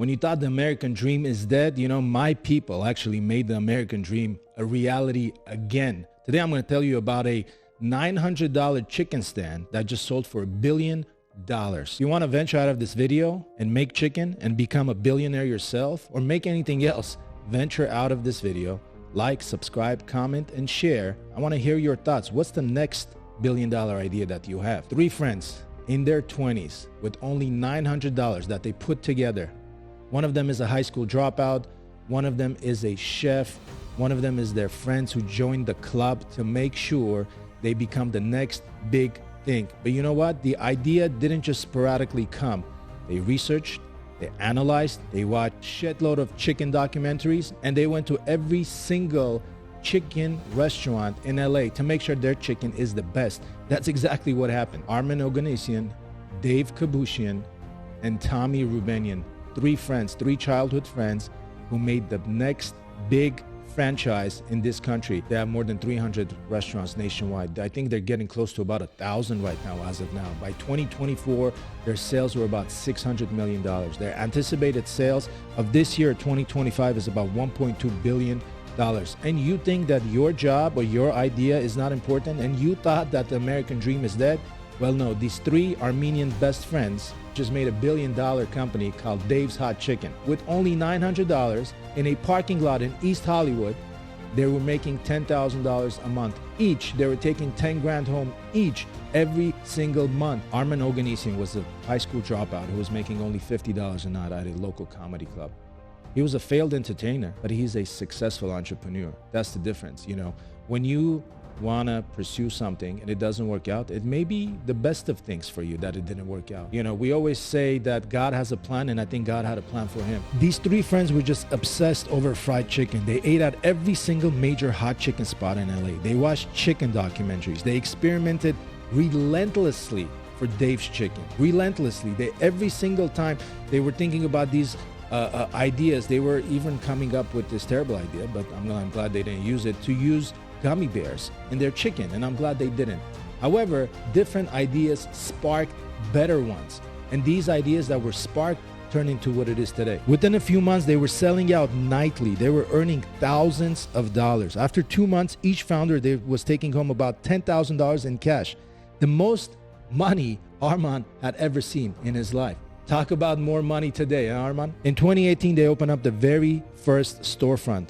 When you thought the American dream is dead, my people actually made the American dream a reality again. Today, I'm going to tell you about a $900 chicken stand that just sold for $1 billion. If you want to venture out of this video and make chicken and become a billionaire yourself, or make anything else, venture out of this video. Like, subscribe, comment, and share. I want to hear your thoughts. What's the next $1 billion idea that you have? 3 friends in their 20s with only $900 that they put together. One of them is a high school dropout. One of them is a chef. One of them is their friends who joined the club to make sure they become the next big thing. But you know what? The idea didn't just sporadically come. They researched, they analyzed, they watched shitload of chicken documentaries, and they went to every single chicken restaurant in LA to make sure their chicken is the best. That's exactly what happened. Armen Oganessian, Dave Kabushian, and Tommy Rubenian. 3 friends, 3 childhood friends who made the next big franchise in this country. They have more than 300 restaurants nationwide. I think they're getting close to about 1,000 right now as of now. By 2024, their sales were about $600 million. Their anticipated sales of this year, 2025, is about $1.2 billion. And you think that your job or your idea is not important, and you thought that the American dream is dead? Well, no, these 3 Armenian best friends just made $1 billion company called Dave's Hot Chicken. With only $900 in a parking lot in East Hollywood, they were making $10,000 a month each. They were taking 10 grand home each every single month. Armen Oganessian was a high school dropout who was making only $50 a night at a local comedy club. He was a failed entertainer, but he's a successful entrepreneur. That's the difference. When you want to pursue something and it doesn't work out, it may be the best of things for you that it didn't work out. We always say that God has a plan, and I think God had a plan for him. These 3 friends were just obsessed over fried chicken. They ate at every single major hot chicken spot in LA. They watched chicken documentaries. They experimented relentlessly for Dave's Chicken. Relentlessly. Every single time they were thinking about these ideas. They were even coming up with this terrible idea, but I'm glad they didn't use it, to use gummy bears in their chicken, and I'm glad they didn't. However, different ideas sparked better ones, and these ideas that were sparked turned into what it is today. Within a few months, they were selling out nightly. They were earning thousands of dollars. After 2 months, each founder was taking home about $10,000 in cash, the most money Armen had ever seen in his life. Talk about more money today, huh, Armen? In 2018, they opened up the very first storefront.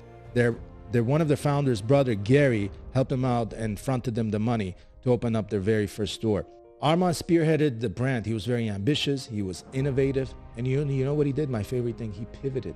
One of the founders' brother, Gary, helped them out and fronted them the money to open up their very first store. Armen spearheaded the brand. He was very ambitious. He was innovative. And you know what he did? My favorite thing, he pivoted.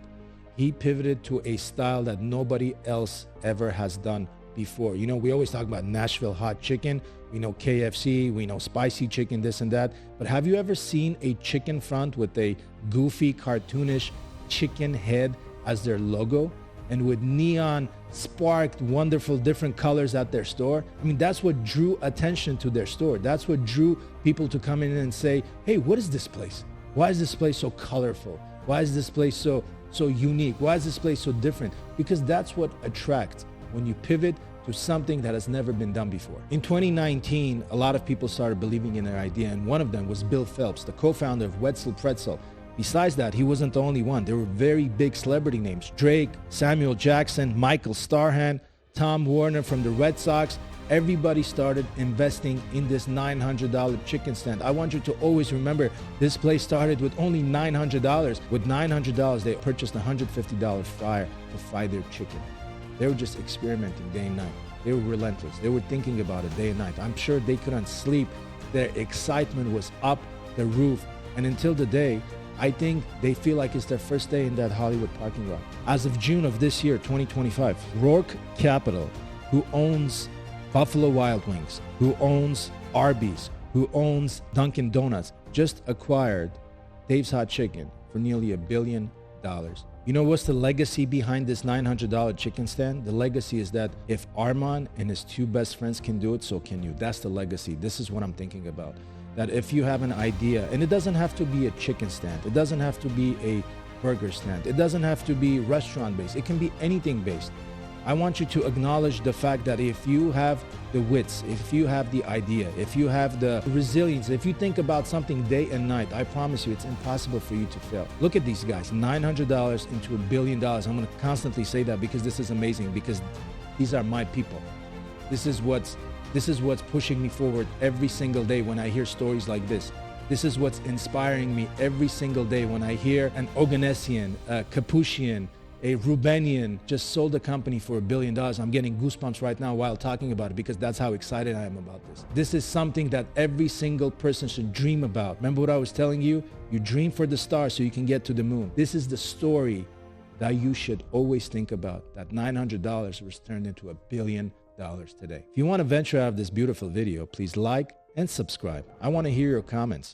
He pivoted to a style that nobody else ever has done before. We always talk about Nashville hot chicken. We know KFC. We know spicy chicken, this and that. But have you ever seen a chicken front with a goofy, cartoonish chicken head as their logo? And with neon sparked wonderful different colors at their store? That's what drew attention to their store. That's what drew people to come in and say, hey, what is this place? Why is this place so colorful? Why is this place so unique? Why is this place so different? Because that's what attracts when you pivot to something that has never been done before. In 2019, a lot of people started believing in their idea, and one of them was Bill Phelps, the co-founder of Wetzel Pretzel. Besides that, he wasn't the only one. There were very big celebrity names: Drake, Samuel Jackson, Michael Starhan, Tom Warner from the Red Sox. Everybody started investing in this $900 chicken stand. I want you to always remember, this place started with only $900. With $900, they purchased a $150 fryer to fry their chicken. They were just experimenting day and night. They were relentless. They were thinking about it day and night. I'm sure they couldn't sleep. Their excitement was up the roof. And until the day, I think they feel like it's their first day in that Hollywood parking lot. As of June of this year, 2025, Rourke Capital, who owns Buffalo Wild Wings, who owns Arby's, who owns Dunkin' Donuts, just acquired Dave's Hot Chicken for nearly $1 billion. You know what's the legacy behind this $900 chicken stand? The legacy is that if Armen and his 2 best friends can do it, so can you. That's the legacy. This is what I'm thinking about. That if you have an idea, and it doesn't have to be a chicken stand, it doesn't have to be a burger stand, it doesn't have to be restaurant based, it can be anything based. I want you to acknowledge the fact that if you have the wits, if you have the idea, if you have the resilience, if you think about something day and night, I promise you it's impossible for you to fail. Look at these guys, $900 into $1 billion. I'm going to constantly say that because this is amazing, because these are my people. This is what's pushing me forward every single day when I hear stories like this. This is what's inspiring me every single day when I hear an Oganessian, a Capuchian, a Rubenian just sold a company for $1 billion. I'm getting goosebumps right now while talking about it because that's how excited I am about this. This is something that every single person should dream about. Remember what I was telling you? You dream for the stars so you can get to the moon. This is the story that you should always think about. That $900 was turned into $1 billion today. If you want to venture out of this beautiful video, please like and subscribe. I want to hear your comments.